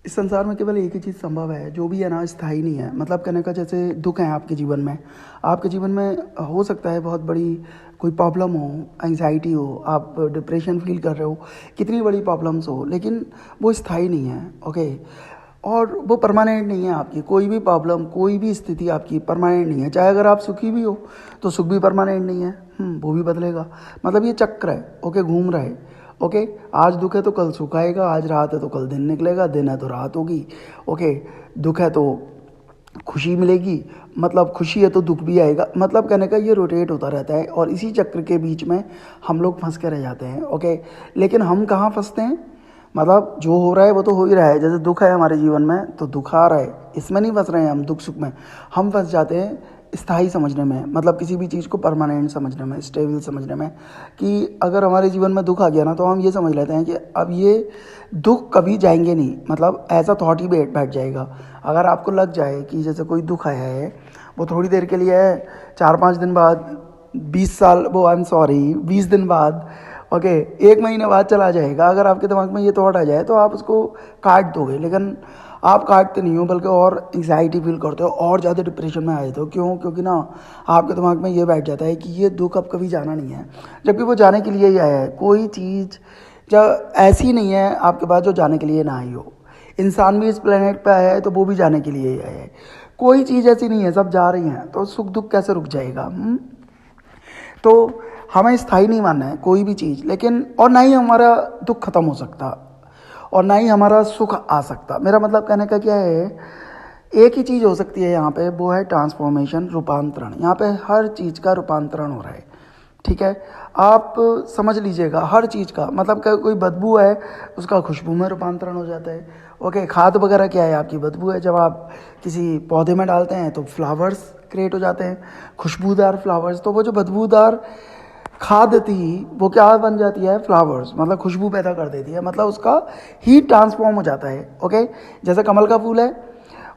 इस संसार में केवल एक ही चीज़ संभव है, जो भी है ना स्थायी नहीं है। मतलब कहने का जैसे दुख है आपके जीवन में हो सकता है बहुत बड़ी कोई प्रॉब्लम हो, एंजाइटी हो, आप डिप्रेशन फील कर रहे हो, कितनी बड़ी प्रॉब्लम्स हो, लेकिन वो स्थायी नहीं है। ओके, और वो परमानेंट नहीं है। आपकी कोई भी प्रॉब्लम, कोई भी स्थिति आपकी परमानेंट नहीं है। चाहे अगर आप सुखी भी हो तो सुख भी परमानेंट नहीं है, वो भी बदलेगा। मतलब ये चक्र है, ओके, घूम रहा है। ओके, आज दुख है तो कल सुख आएगा, आज रात है तो कल दिन निकलेगा, दिन है तो रात होगी। ओके, दुख है तो खुशी मिलेगी, मतलब खुशी है तो दुख भी आएगा। मतलब कहने का ये रोटेट होता रहता है और इसी चक्र के बीच में हम लोग फंस के रह जाते हैं। ओके, लेकिन हम कहाँ फंसते हैं? मतलब जो हो रहा है वो तो हो ही रहा है। जैसे दुख है हमारे जीवन में तो दुख आ रहा है, इसमें नहीं फंस रहे हैं हम। दुख सुख में हम फंस जाते हैं स्थायी समझने में, मतलब किसी भी चीज़ को परमानेंट समझने में, स्टेबल समझने में। कि अगर हमारे जीवन में दुख आ गया ना तो हम ये समझ लेते हैं कि अब ये दुख कभी जाएंगे नहीं, मतलब ऐसा थॉट ही बैठ जाएगा। अगर आपको लग जाए कि जैसे कोई दुख आया है, वो थोड़ी देर के लिए है, 4-5 दिन बाद, 20 साल, वो आई एम सॉरी 20 दिन बाद, ओके, 1 महीने बाद चला जाएगा। अगर आपके दिमाग में ये थॉट आ जाए तो आप उसको काट दोगे, लेकिन आप काटते नहीं हो, बल्कि और एंग्जाइटी फील करते हो, और ज़्यादा डिप्रेशन में आए थे। क्यों? क्योंकि ना आपके दिमाग में ये बैठ जाता है कि ये दुख अब कभी जाना नहीं है, जबकि वो जाने के लिए ही आया है। कोई चीज़ जब ऐसी नहीं है आपके पास जो जाने के लिए ना आई हो। इंसान भी इस प्लेनेट पे आया है तो वो भी जाने के लिए ही आया है। कोई चीज़ ऐसी नहीं है, सब जा रही हैं, तो सुख दुख कैसे रुक जाएगा? तो हमें स्थायी नहीं मानना है कोई भी चीज़, लेकिन और ना ही हमारा दुख खत्म हो सकता और ना ही हमारा सुख आ सकता। मेरा मतलब कहने का क्या है, एक ही चीज़ हो सकती है यहाँ पे, वो है ट्रांसफॉर्मेशन, रूपांतरण। यहाँ पे हर चीज़ का रूपांतरण हो रहा है, ठीक है? आप समझ लीजिएगा हर चीज़ का, मतलब कोई बदबू है उसका खुशबू में रूपांतरण हो जाता है। ओके, खाद वगैरह क्या है? आपकी बदबू है। जब आप किसी पौधे में डालते हैं तो फ्लावर्स क्रिएट हो जाते हैं, खुशबूदार फ्लावर्स। तो वो जो बदबूदार खाद थी वो क्या बन जाती है? फ्लावर्स, मतलब खुशबू पैदा कर देती है, मतलब उसका ही ट्रांसफॉर्म हो जाता है। ओके, जैसे कमल का फूल है,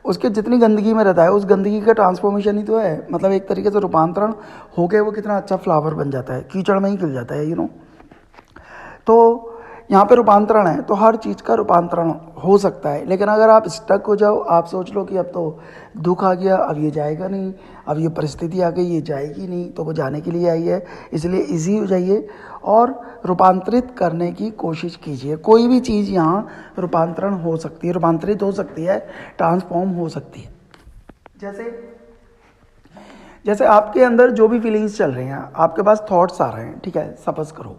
उसके जितनी गंदगी में रहता है उस गंदगी का ट्रांसफॉर्मेशन ही तो है, मतलब एक तरीके से रूपांतरण होके वो कितना अच्छा फ्लावर बन जाता है, कीचड़ में ही खिल जाता है, तो यहाँ पे रूपांतरण है, तो हर चीज़ का रूपांतरण हो सकता है। लेकिन अगर आप स्टक हो जाओ, आप सोच लो कि अब तो दुख आ गया, अब ये जाएगा नहीं, अब ये परिस्थिति आ गई, ये जाएगी नहीं, तो वो जाने के लिए आई है, इसलिए इजी हो जाइए और रूपांतरित करने की कोशिश कीजिए। कोई भी चीज़ यहाँ रूपांतरण हो सकती है, रूपांतरित हो सकती है, ट्रांसफॉर्म हो सकती है। जैसे जैसे आपके अंदर जो भी फीलिंग्स चल रही हैं, आपके पास थॉट्स आ रहे हैं, ठीक है, सपोज करो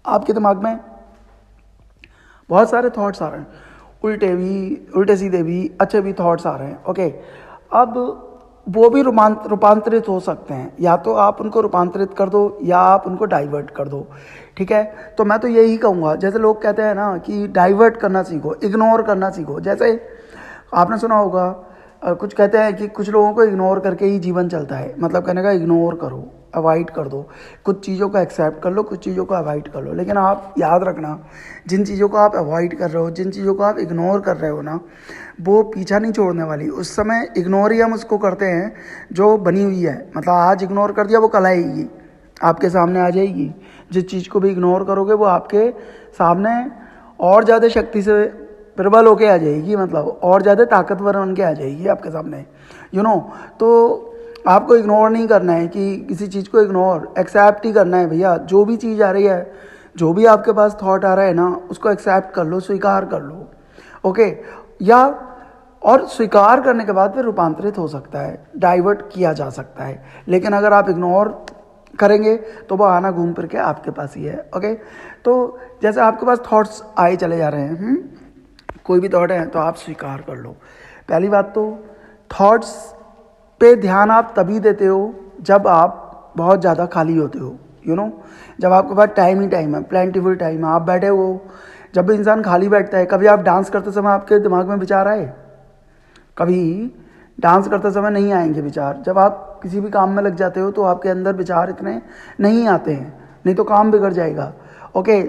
आपके दिमाग में बहुत सारे थॉट्स आ रहे हैं, उल्टे सीधे भी, अच्छे भी थॉट्स आ रहे हैं। ओके, अब वो भी रूपांतरित हो सकते हैं, या तो आप उनको रूपांतरित कर दो या आप उनको डाइवर्ट कर दो, ठीक है? तो मैं तो यही कहूँगा, जैसे लोग कहते हैं ना कि डाइवर्ट करना सीखो, इग्नोर करना सीखो। जैसे आपने सुना होगा, कुछ कहते हैं कि कुछ लोगों को इग्नोर करके ही जीवन चलता है। मतलब कहने का इग्नोर करो, अवॉइड कर दो, कुछ चीज़ों को एक्सेप्ट कर लो, कुछ चीज़ों को अवॉइड कर लो। लेकिन आप याद रखना, जिन चीज़ों को आप अवॉइड कर रहे हो, जिन चीज़ों को आप इग्नोर कर रहे हो ना, वो पीछा नहीं छोड़ने वाली। उस समय इग्नोर ही हम उसको करते हैं जो बनी हुई है। मतलब आज इग्नोर कर दिया, वो कल आएगी, आपके सामने आ जाएगी। जिस चीज़ को भी इग्नोर करोगे वो आपके सामने और ज़्यादा शक्ति से प्रबल होके आ जाएगी, मतलब और ज़्यादा ताकतवर बन के आ जाएगी आपके सामने, तो आपको इग्नोर नहीं करना है कि किसी चीज़ को इग्नोर, एक्सेप्ट ही करना है भैया। जो भी चीज़ आ रही है, जो भी आपके पास थॉट आ रहा है ना, उसको एक्सेप्ट कर लो, स्वीकार कर लो। ओके, या और स्वीकार करने के बाद फिर रूपांतरित हो सकता है, डाइवर्ट किया जा सकता है। लेकिन अगर आप इग्नोर करेंगे तो वो आना घूम फिर के आपके पास ही है। ओके, तो जैसे आपके पास थॉट्स आए चले जा रहे हैं, कोई भी थॉट है तो आप स्वीकार कर लो। पहली बात तो थॉट्स पे ध्यान आप तभी देते हो जब आप बहुत ज़्यादा खाली होते हो, जब आपके पास टाइम ही टाइम है, प्लेंटीफुल टाइम है, आप बैठे हो। जब भी इंसान खाली बैठता है, कभी आप डांस करते समय आपके दिमाग में विचार आए? कभी डांस करते समय नहीं आएंगे विचार। जब आप किसी भी काम में लग जाते हो तो आपके अंदर विचार इतने नहीं आते हैं, नहीं तो काम बिगड़ जाएगा। ओके,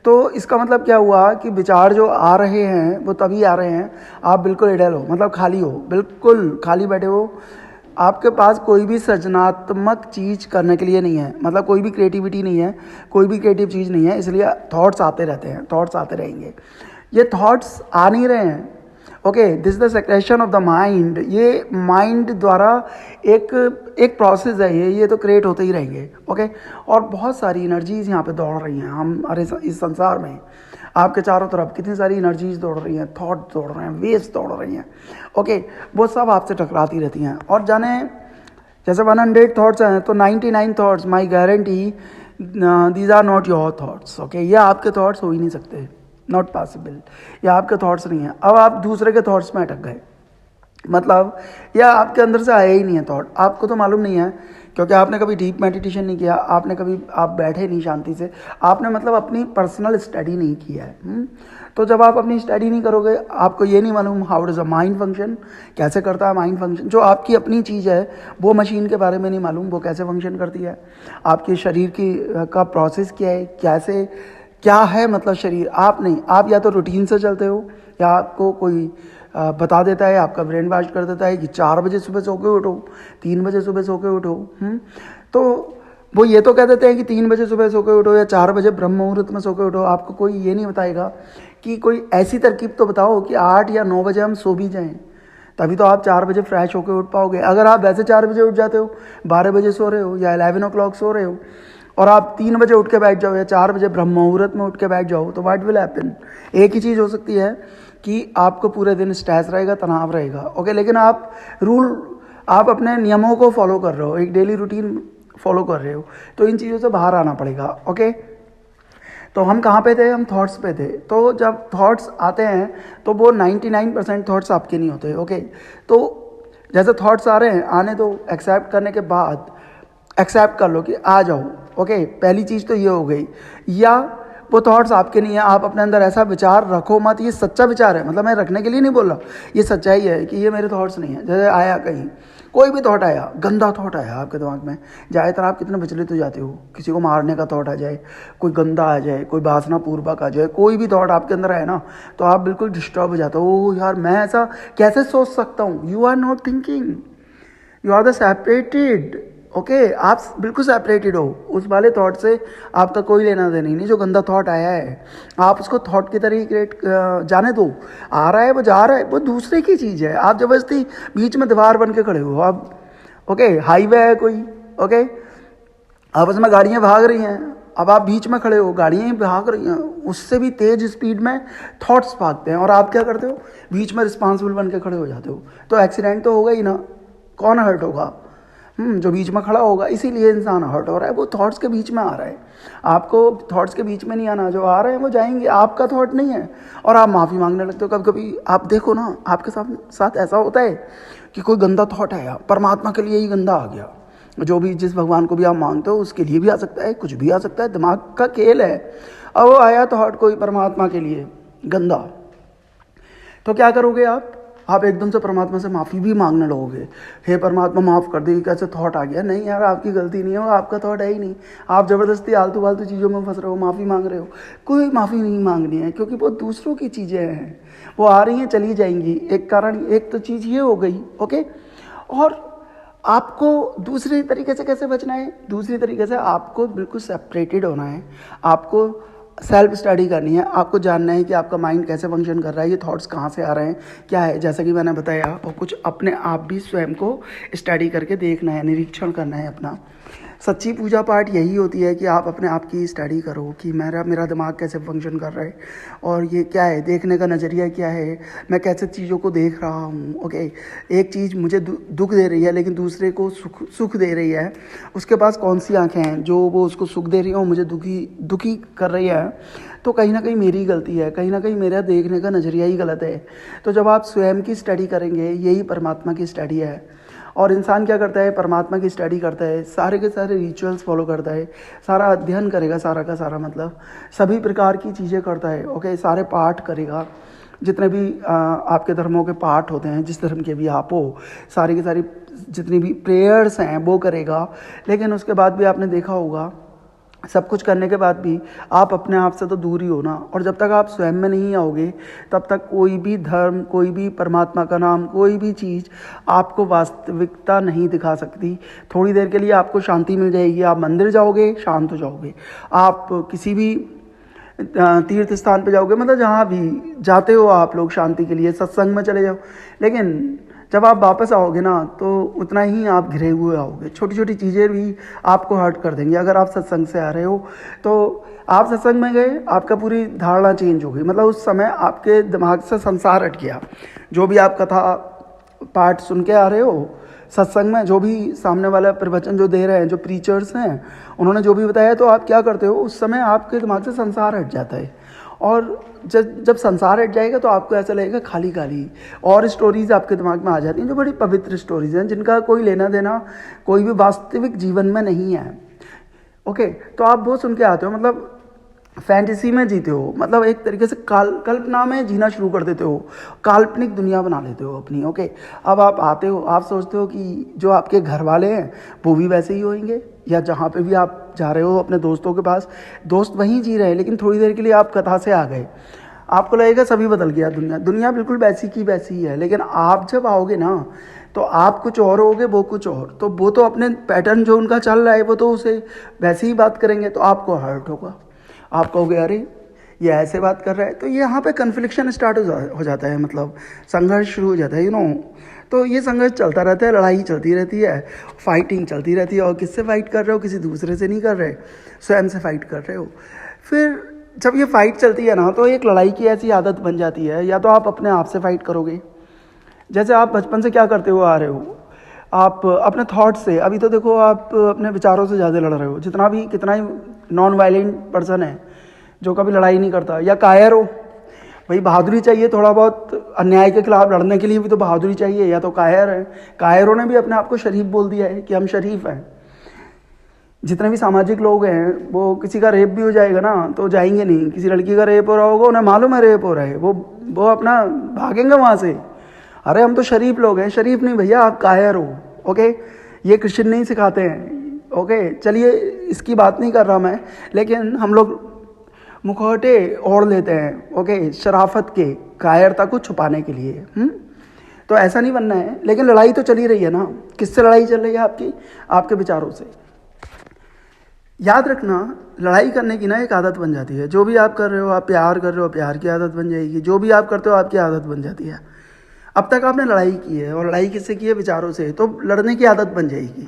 तो इसका मतलब क्या हुआ कि विचार जो आ रहे हैं वो तभी आ रहे हैं आप बिल्कुल इडल हो, मतलब खाली हो, बिल्कुल खाली बैठे हो। आपके पास कोई भी सृजनात्मक चीज़ करने के लिए नहीं है, मतलब कोई भी क्रिएटिविटी नहीं है, कोई भी क्रिएटिव चीज़ नहीं है, इसलिए थॉट्स आते रहते हैं, थॉट्स आते रहेंगे। ये थॉट्स आ नहीं रहे हैं, okay, this the secretion of the mind. ये माइंड द्वारा एक एक प्रोसेस है ये तो क्रिएट होते ही रहेंगे। ओके, और बहुत सारी एनर्जीज यहाँ पे दौड़ रही हैं हमारे इस संसार में। आपके चारों तरफ कितनी सारी एनर्जीज दौड़ रही हैं, थॉट दौड़ रहे हैं, वेव्स दौड़ रही हैं। ओके, वो सब आपसे टकराती रहती हैं। और जाने जैसे 100 थॉट्स हैं तो 99 thoughts, my guarantee these are not your thoughts. Okay, ये आपके थॉट्स हो ही नहीं सकते, नॉट पॉसिबल। ये आपके थॉट्स नहीं है। अब आप दूसरे के थॉट्स में अटक गए, मतलब यह आपके अंदर से आया ही नहीं है थॉट, आपको तो मालूम नहीं है क्योंकि आपने कभी डीप मेडिटेशन नहीं किया, आपने कभी आप बैठे नहीं शांति से, आपने मतलब अपनी पर्सनल स्टडी नहीं किया है। तो जब आप अपनी स्टडी नहीं करोगे, आपको ये नहीं मालूम how does a mind function, कैसे करता है माइंड फंक्शन। जो आपकी अपनी चीज़ है वो मशीन के बारे में नहीं मालूम वो कैसे फंक्शन करती है, आपके शरीर की का प्रोसेस क्या है, कैसे क्या है, मतलब शरीर आप नहीं, आप या तो रूटीन से चलते हो या आपको कोई बता देता है, आपका ब्रेन वॉश कर देता है कि 4 बजे सुबह सो के उठो, 3 बजे सुबह सो के उठो। तो वो ये तो कह देते हैं कि 3 बजे सुबह सो के उठो या 4 बजे ब्रह्म मुहूर्त में सो के उठो। आपको कोई ये नहीं बताएगा कि कोई ऐसी तरकीब तो बताओ कि 8 या 9 बजे हम सो भी जाएं, तभी तो आप 4 बजे फ्रेश होकर उठ पाओगे। अगर आप वैसे 4 बजे उठ जाते हो, 12 बजे सो रहे हो या 11 o'clock सो रहे हो और आप 3 बजे उठ के बैठ जाओ या 4 बजे ब्रह्म मुहूर्त में उठ के बैठ जाओ, तो व्हाट विल हैपन? एक ही चीज़ हो सकती है कि आपको पूरे दिन स्ट्रेस रहेगा, तनाव रहेगा। ओके, लेकिन आप अपने नियमों को फॉलो कर रहे हो, एक डेली रूटीन फॉलो कर रहे हो, तो इन चीज़ों से बाहर आना पड़ेगा। ओके, तो हम कहाँ पे थे? हम थॉट्स पे थे। तो जब थॉट्स आते हैं तो वो 99% थॉट्स आपके नहीं होते। ओके, तो जैसे थॉट्स आ रहे हैं, आने दो, एक्सेप्ट करने के बाद एक्सेप्ट कर लो कि आ जाओ। ओके, पहली चीज़ तो ये हो गई। या वो थॉट्स आपके नहीं है, आप अपने अंदर ऐसा विचार रखो मत, ये सच्चा विचार है, मतलब मैं रखने के लिए नहीं बोल रहा, ये सच्चाई है कि ये मेरे थॉट्स नहीं है। जैसे आया कहीं कोई भी थॉट आया, गंदा थॉट आया आपके दिमाग में, ज़्यादातर आप कितने विचलित हो जाते हो, किसी को मारने का थॉट आ जाए, कोई गंदा आ जाए, कोई वासना पूर्वक आ जाए, कोई भी थॉट आपके अंदर आए ना, तो आप बिल्कुल डिस्टर्ब हो जाते हो। ओह यार, मैं ऐसा कैसे सोच सकता हूँ? You are not thinking, you are the separated. Okay, आप बिल्कुल सेपरेटेड हो उस वाले थॉट से, आपका कोई लेना देना नहीं। जो गंदा थॉट आया है आप उसको थॉट की तरह ही क्रिएट जाने दो, आ रहा है वो जा रहा है, वो दूसरे की चीज़ है। आप जबरदस्ती बीच में दीवार बन के खड़े हो आप। ओके, हाईवे है कोई, ओके, आपस में गाड़ियाँ भाग रही हैं, अब आप बीच में खड़े हो, गाड़ियाँ ही भाग रही हैं, उससे भी तेज स्पीड में थॉट्स भागते हैं और आप क्या करते हो? बीच में रिस्पॉन्सिबल बन के खड़े हो जाते हो। तो एक्सीडेंट तो होगा ही ना, कौन हर्ट होगा? जो बीच में खड़ा होगा। इसीलिए इंसान हर्ट हो रहा है, वो थॉट्स के बीच में आ रहा है। आपको थॉट्स के बीच में नहीं आना, जो आ रहे हैं वो जाएंगे, आपका थॉट नहीं है। और आप माफ़ी मांगने लगते हो। कभी कभी आप देखो ना, आपके साथ ऐसा होता है कि कोई गंदा थॉट आया, परमात्मा के लिए ही गंदा आ गया। जो भी जिस भगवान को भी आप मांगते हो उसके लिए भी आ सकता है, कुछ भी आ सकता है, दिमाग का खेल है। अब वो आया थॉट कोई परमात्मा के लिए गंदा, तो क्या करोगे आप एकदम से परमात्मा से माफ़ी भी मांगने लगोगे। हे परमात्मा माफ़ कर दे, कैसे थॉट आ गया? नहीं यार, आपकी गलती नहीं है, वो आपका थॉट है ही नहीं। आप ज़बरदस्ती आलतू फालतू चीज़ों में फंस रहे हो, माफ़ी मांग रहे हो। कोई माफ़ी नहीं मांगनी है, क्योंकि वो दूसरों की चीज़ें हैं, वो आ रही हैं चली जाएंगी। एक कारण, एक तो चीज़ ये हो गई। ओके, और आपको दूसरे तरीके से कैसे बचना है? दूसरी तरीके से आपको बिल्कुल सेपरेटेड होना है। आपको सेल्फ स्टडी करनी है, आपको जानना है कि आपका माइंड कैसे फंक्शन कर रहा है, ये थॉट्स कहाँ से आ रहे हैं, क्या है, जैसा कि मैंने बताया। और कुछ अपने आप भी स्वयं को स्टडी करके देखना है, निरीक्षण करना है अपना। सच्ची पूजा पाठ यही होती है कि आप अपने आप की स्टडी करो कि मेरा दिमाग कैसे फंक्शन कर रहा है और ये क्या है, देखने का नज़रिया क्या है, मैं कैसे चीज़ों को देख रहा हूँ। ओके, एक चीज़ मुझे दुख दे रही है लेकिन दूसरे को सुख दे रही है, उसके पास कौन सी आंखें हैं जो वो उसको सुख दे रही है और मुझे दुखी कर रही है? तो कहीं ना कहीं मेरी गलती है, कहीं ना कहीं मेरा देखने का नज़रिया ही गलत है। तो जब आप स्वयं की स्टडी करेंगे, यही परमात्मा की स्टडी है। और इंसान क्या करता है? परमात्मा की स्टडी करता है, सारे के सारे रिचुअल्स फॉलो करता है, सारा अध्ययन करेगा, सारा का सारा मतलब सभी प्रकार की चीज़ें करता है। ओके, सारे पाठ करेगा, जितने भी आपके धर्मों के पाठ होते हैं, जिस धर्म के भी आप हो, सारी की सारी जितनी भी प्रेयर्स हैं वो करेगा। लेकिन उसके बाद भी आपने देखा होगा, सब कुछ करने के बाद भी आप अपने आप से तो दूर ही हो ना। और जब तक आप स्वयं में नहीं आओगे तब तक कोई भी धर्म, कोई भी परमात्मा का नाम, कोई भी चीज़ आपको वास्तविकता नहीं दिखा सकती। थोड़ी देर के लिए आपको शांति मिल जाएगी, आप मंदिर जाओगे शांत हो जाओगे, आप किसी भी तीर्थ स्थान पे जाओगे, मतलब जहाँ भी जाते हो आप लोग शांति के लिए, सत्संग में चले जाओ, लेकिन जब आप वापस आओगे ना तो उतना ही आप घिरे हुए आओगे। छोटी छोटी चीज़ें भी आपको हर्ट कर देंगी। अगर आप सत्संग से आ रहे हो तो आप सत्संग में गए, आपका पूरी धारणा चेंज हो गई, मतलब उस समय आपके दिमाग से संसार हट गया। जो भी आप कथा पाठ सुन के आ रहे हो सत्संग में, जो भी सामने वाला प्रवचन जो दे रहे हैं, जो प्रीचर्स हैं, उन्होंने जो भी बताया, तो आप क्या करते हो उस समय आपके दिमाग से संसार हट जाता है। और जब संसार हट जाएगा तो आपको ऐसा लगेगा खाली खाली, और स्टोरीज़ आपके दिमाग में आ जाती हैं जो बड़ी पवित्र स्टोरीज़ हैं, जिनका कोई लेना देना कोई भी वास्तविक जीवन में नहीं है। ओके, तो आप वो सुन के आते हो, मतलब फैंटेसी में जीते हो, मतलब एक तरीके से कल्पना में जीना शुरू कर देते हो, काल्पनिक दुनिया बना लेते हो अपनी। ओके, अब आप आते हो, आप सोचते हो कि जो आपके घर वाले हैं वो भी वैसे ही होंगे, या जहाँ पे भी आप जा रहे हो अपने दोस्तों के पास, दोस्त वहीं जी रहे हैं, लेकिन थोड़ी देर के लिए आप कथा से आ गए, आपको लगेगा सभी बदल गया, दुनिया बिल्कुल वैसी की वैसी ही है। लेकिन आप जब आओगे ना तो आप कुछ और होगे, वो कुछ और, तो वो तो अपने पैटर्न जो उनका चल रहा है वो तो उसे वैसे ही बात करेंगे, तो आपको हर्ट होगा, आप कहोगे अरे ये ऐसे बात कर रहा है। तो यहाँ पे कन्फ्लिक्शन स्टार्ट हो जाता है, मतलब संघर्ष शुरू हो जाता है, तो ये संघर्ष चलता रहता है, लड़ाई चलती रहती है, फाइटिंग चलती रहती है। और किससे फाइट कर रहे हो? किसी दूसरे से नहीं कर रहे, स्वयं से फाइट कर रहे हो। फिर जब ये फाइट चलती है ना तो एक लड़ाई की ऐसी आदत बन जाती है, या तो आप अपने आप से फाइट करोगे, जैसे आप बचपन से क्या करते हुए आ रहे हो, आप अपने थॉट से, अभी तो देखो आप अपने विचारों से ज़्यादा लड़ रहे हो, कितना ही नॉन वायलेंट पर्सन है जो कभी लड़ाई नहीं करता, या कायर हो, भाई बहादुरी चाहिए, थोड़ा बहुत अन्याय के खिलाफ लड़ने के लिए भी तो बहादुरी चाहिए, या तो कायर है, कायरों ने भी अपने आप को शरीफ बोल दिया है कि हम शरीफ हैं। जितने भी सामाजिक लोग हैं, वो किसी का रेप भी हो जाएगा ना तो जाएंगे नहीं, किसी लड़की का रेप हो रहा होगा, उन्हें मालूम है रेप हो रहा है, वो अपना भागेंगे वहाँ से। अरे हम तो शरीफ लोग हैं। शरीफ नहीं भैया, आप कायर हो। ओके, ये क्रिश्चियन नहीं सिखाते हैं। ओके, चलिए इसकी बात नहीं कर रहा मैं, लेकिन हम लोग मुखौटे ओढ़ लेते हैं, ओके, शराफत के, कायरता को छुपाने के लिए। तो ऐसा नहीं बनना है। लेकिन लड़ाई तो चली रही है ना, किससे लड़ाई चल रही है आपकी? आपके विचारों से। याद रखना, लड़ाई करने की ना एक आदत बन जाती है। जो भी आप कर रहे हो, आप प्यार कर रहे हो, प्यार की आदत बन जाएगी। जो भी आप करते हो आपकी आदत बन जाती है। अब तक आपने लड़ाई की है, और लड़ाई किससे की है? विचारों से, तो लड़ने की आदत बन जाएगी।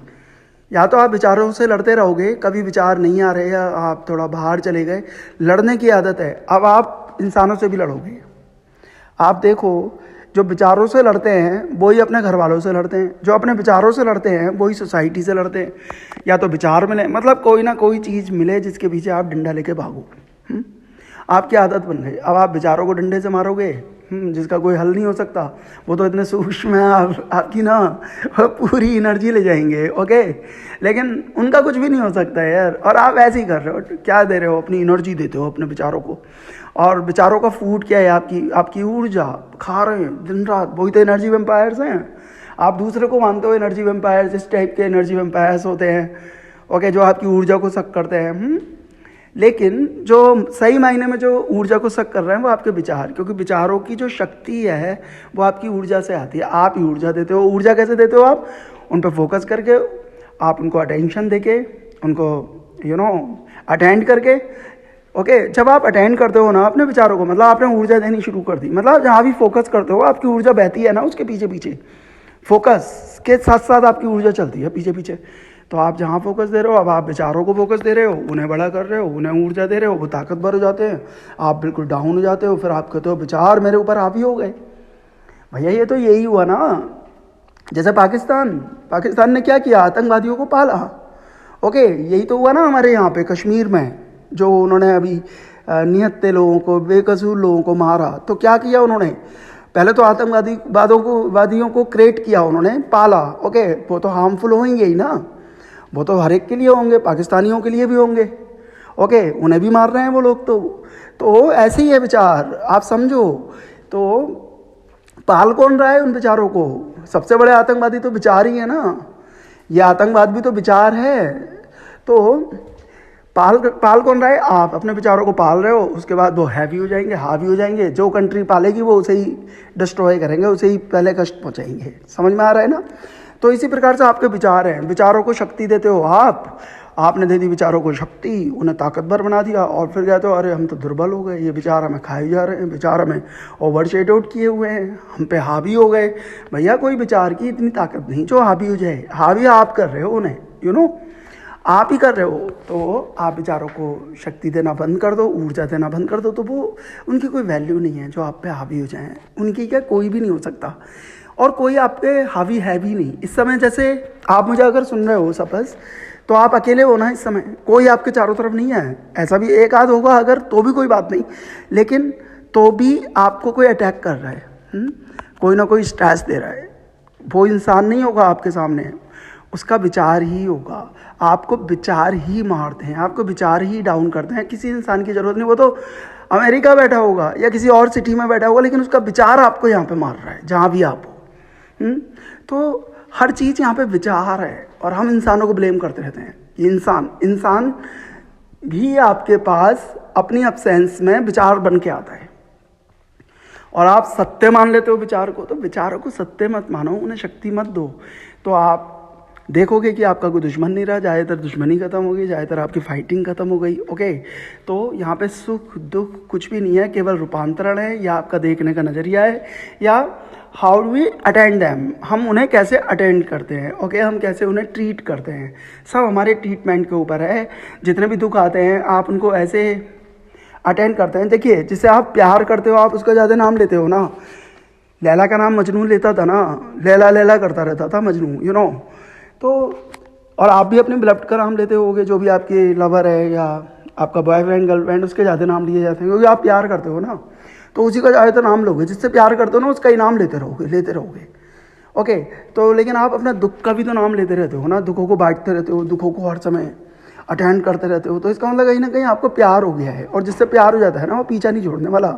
या तो आप विचारों से लड़ते रहोगे, कभी विचार नहीं आ रहे, या आप थोड़ा बाहर चले गए, लड़ने की आदत है। अब आप इंसानों से भी लड़ोगे। आप देखो, जो विचारों से लड़ते हैं वही अपने घर वालों से लड़ते हैं, जो अपने विचारों से लड़ते हैं वही सोसाइटी से लड़ते हैं। या तो विचार मिले, मतलब कोई ना कोई चीज़ मिले जिसके पीछे आप डंडा लेके भागो। आपकी आदत बन गई। अब आप विचारों को डंडे से मारोगे, जिसका कोई हल नहीं हो सकता, वो तो इतने सूक्ष्म है, आपकी ना पूरी एनर्जी ले जाएंगे। ओके, लेकिन उनका कुछ भी नहीं हो सकता है यार। और आप ऐसे ही कर रहे हो, क्या दे रहे हो? अपनी एनर्जी देते हो अपने विचारों को। और विचारों का फूड क्या है? आपकी ऊर्जा खा रहे हैं दिन रात। वही तो एनर्जी वेम्पायर्स हैं। आप दूसरे को मानते हो एनर्जी वेम्पायर्स, इस टाइप के एनर्जी वेम्पायर्स होते हैं, ओके, जो आपकी ऊर्जा को सक करते हैं। लेकिन जो सही मायने में जो ऊर्जा को सक कर रहे हैं वो आपके विचार, क्योंकि विचारों की जो शक्ति है वो आपकी ऊर्जा से आती है। आप ही ऊर्जा देते हो। ऊर्जा कैसे देते हो? आप उन पर फोकस करके, आप उनको अटेंशन देके, उनको अटेंड करके। ओके, जब आप अटेंड करते हो ना अपने विचारों को, मतलब आपने ऊर्जा देनी शुरू कर दी। मतलब जहाँ भी फोकस करते हो आपकी ऊर्जा बहती है ना, उसके पीछे पीछे, फोकस के साथ साथ आपकी ऊर्जा चलती है पीछे पीछे। तो आप जहाँ फोकस दे रहे हो, अब आप विचारों को फोकस दे रहे हो, उन्हें बड़ा कर रहे हो, उन्हें ऊर्जा दे रहे हो, वो ताकतवर हो जाते हैं, आप बिल्कुल डाउन हो जाते हो। फिर आप कहते हो विचार मेरे ऊपर हावी हो गए। भैया ये तो यही हुआ ना। जैसे पाकिस्तान ने क्या किया? आतंकवादियों को पाला। ओके, यही तो हुआ ना हमारे यहाँ पे कश्मीर में, जो उन्होंने अभी निहत्थे लोगों को, बेकसूर लोगों को मारा। तो क्या किया उन्होंने? पहले तो आतंकवादियों को क्रिएट किया, उन्होंने पाला। ओके, वो तो हार्मफुल होंगे ही ना, वो तो हर एक के लिए होंगे, पाकिस्तानियों के लिए भी होंगे। ओके, उन्हें भी मार रहे हैं वो लोग। तो ऐसे ही है विचार, आप समझो। तो पाल कौन रहा है उन विचारों को? सबसे बड़े आतंकवादी तो विचार ही है ना। ये आतंकवाद भी तो विचार है। तो पाल कौन रहा है? आप अपने विचारों को पाल रहे हो, उसके बाद वो हैवी हो जाएंगे, हावी हो जाएंगे। जो कंट्री पालेगी वो उसे ही डिस्ट्रॉय करेंगे, उसे ही पहले कष्ट पहुंचाएंगे। समझ में आ रहा है ना? तो इसी प्रकार से आपके विचार हैं, विचारों को शक्ति देते हो आप, आपने दे दी विचारों को शक्ति, उन्हें ताकतवर बना दिया, और फिर कहते हो अरे हम तो दुर्बल हो गए, ये विचार हमें खाए जा रहे हैं, विचार हमें ओवर शेड आउट किए हुए हैं, हम पे हावी हो गए। भैया कोई विचार की इतनी ताकत नहीं जो हावी हो जाए, हावी आप कर रहे हो उन्हें, आप ही कर रहे हो। तो आप विचारों को शक्ति देना बंद कर दो, ऊर्जा देना बंद कर दो, तो वो उनकी कोई वैल्यू नहीं है जो आप पे हावी हो जाएं। उनकी क्या कोई भी नहीं हो सकता, और कोई आप पे हावी है भी नहीं। इस समय जैसे आप मुझे अगर सुन रहे हो सपोज, तो आप अकेले हो ना इस समय, कोई आपके चारों तरफ नहीं है। ऐसा भी एक आध होगा अगर, तो भी कोई बात नहीं, लेकिन तो भी आपको कोई अटैक कर रहा है, कोई ना कोई स्ट्रेस दे रहा है। वो इंसान नहीं होगा आपके सामने, उसका विचार ही होगा। आपको विचार ही मारते हैं, आपको विचार ही डाउन करते हैं। किसी इंसान की ज़रूरत नहीं, वो तो अमेरिका बैठा होगा या किसी और सिटी में बैठा होगा, लेकिन उसका विचार आपको यहाँ पे मार रहा है, जहाँ भी आप हो। तो हर चीज़ यहाँ पे विचार है, और हम इंसानों को ब्लेम करते रहते हैं कि इंसान भी आपके पास अपनी अपसेंस में विचार बन के आता है, और आप सत्य मान लेते हो विचार को। तो विचारों को सत्य मत मानो, उन्हें शक्ति मत दो। तो आप देखोगे कि आपका कोई दुश्मन नहीं रहा, ज़्यादातर दुश्मनी खत्म हो गई, ज़्यादातर आपकी फाइटिंग खत्म हो गई। ओके, तो यहाँ पे सुख दुख कुछ भी नहीं है, केवल रूपांतरण है, या आपका देखने का नज़रिया है, या how do we attend them, हम उन्हें कैसे अटेंड करते हैं। ओके, हम कैसे उन्हें ट्रीट करते हैं, सब हमारे ट्रीटमेंट के ऊपर है। जितने भी दुख आते हैं आप उनको ऐसे अटेंड करते हैं। देखिए, जिससे आप प्यार करते हो आप उसका ज़्यादा नाम लेते हो ना। लैला का नाम मजनू लेता था ना, लैला लैला करता रहता था मजनू, तो और आप भी अपने बिलव्ड का नाम लेते होगे, जो भी आपके लवर है या आपका बॉयफ्रेंड गर्लफ्रेंड, उसके ज़्यादा नाम लिए जाते हैं, क्योंकि आप प्यार करते हो ना, तो उसी का ज़्यादातर नाम लोगे। जिससे प्यार करते हो ना उसका ही नाम लेते रहोगे। ओके, तो लेकिन आप अपना दुख का भी तो नाम लेते रहते हो ना, दुखों को बांटते रहते हो, दुखों को हर समय अटेंड करते रहते हो। तो इसका मतलब कहीं ना कहीं आपको प्यार हो गया है, और जिससे प्यार हो जाता है ना वो पीछा नहीं छोड़ने वाला।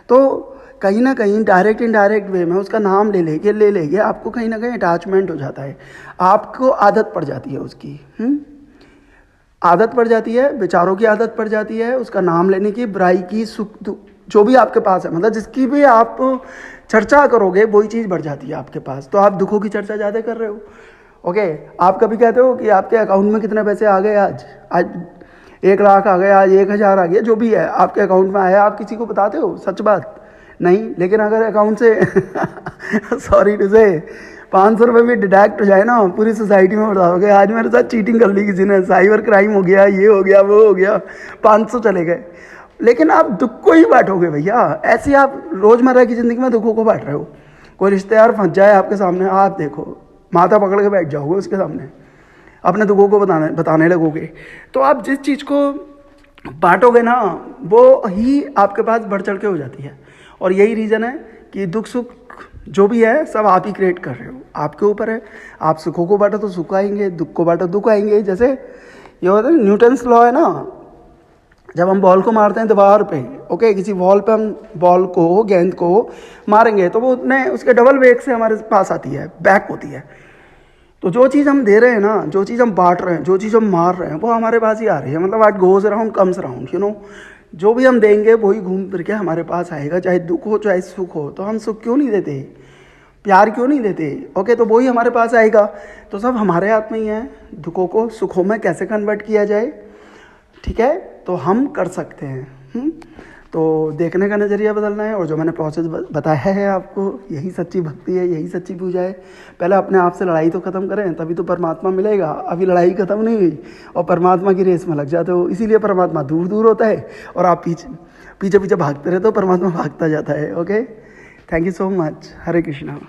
तो कहीं ना कहीं डायरेक्ट इनडायरेक्ट वे में उसका नाम ले लेके आपको कहीं ना कहीं अटैचमेंट हो जाता है, आपको आदत पड़ जाती है उसकी। आदत पड़ जाती है, विचारों की आदत पड़ जाती है, उसका नाम लेने की, बुराई की, सुख दुख जो भी आपके पास है, मतलब जिसकी भी आप चर्चा करोगे वही चीज़ बढ़ जाती है आपके पास। तो आप दुखों की चर्चा ज़्यादा कर रहे हो। ओके, आप कभी कहते हो कि आपके अकाउंट में कितने पैसे आ गए, आज 1 लाख आ गए, आज 1000 आ गया, जो भी है आपके अकाउंट में आया, आप किसी को बताते हो? सच बात नहीं। लेकिन अगर अकाउंट से सॉरी टू से 500 रुपये भी डिडक्ट हो जाए ना, पूरी सोसाइटी में बताओगे आज मेरे साथ चीटिंग कर ली किसी ने, साइबर क्राइम हो गया, ये हो गया, वो हो गया, 500 चले गए। लेकिन आप दुख को ही बांटोगे भैया। ऐसे आप रोज़मर्रा की ज़िंदगी में दुखों को बांट रहे हो। कोई रिश्तेदार फंस जाए आपके सामने, आप देखो माथा पकड़ के बैठ जाओगे उसके सामने, अपने दुखों को बताने लगोगे। तो आप जिस चीज़ को बांटोगे ना वो ही आपके पास बढ़ चढ़ के हो जाती है। और यही रीज़न है कि दुख सुख जो भी है सब आप ही क्रिएट कर रहे हो, आपके ऊपर है। आप सुखों को बांटो तो सुख आएंगे, दुख को बांटो दुख आएंगे। जैसे ये होता है न्यूटन्स लॉ है ना, जब हम बॉल को मारते हैं दीवार पे, ओके, किसी वॉल पे हम बॉल को, गेंद को मारेंगे तो वो उतने उसके डबल वेग से हमारे पास आती है, बैक होती है। तो जो चीज़ हम दे रहे हैं ना, जो चीज़ हम बांट रहे हैं, जो चीज़ हम मार रहे हैं, वो हमारे पास ही आ रही है। मतलब what goes around comes around, जो भी हम देंगे वही घूम फिर के हमारे पास आएगा, चाहे दुख हो चाहे सुख हो। तो हम सुख क्यों नहीं देते, प्यार क्यों नहीं देते? ओके, तो वही हमारे पास आएगा। तो सब हमारे हाथ में ही है, दुखों को सुखों में कैसे कन्वर्ट किया जाए, ठीक है, तो हम कर सकते हैं। तो देखने का नज़रिया बदलना है, और जो मैंने प्रोसेस बताया है आपको, यही सच्ची भक्ति है, यही सच्ची पूजा है। पहले अपने आप से लड़ाई तो ख़त्म करें, तभी तो परमात्मा मिलेगा। अभी लड़ाई ख़त्म नहीं हुई और परमात्मा की रेस में लग जाते हो, इसीलिए परमात्मा दूर दूर होता है और आप पीछे भागते रहते हो, परमात्मा भागता जाता है। Okay, thank you so much. Hare Krishna.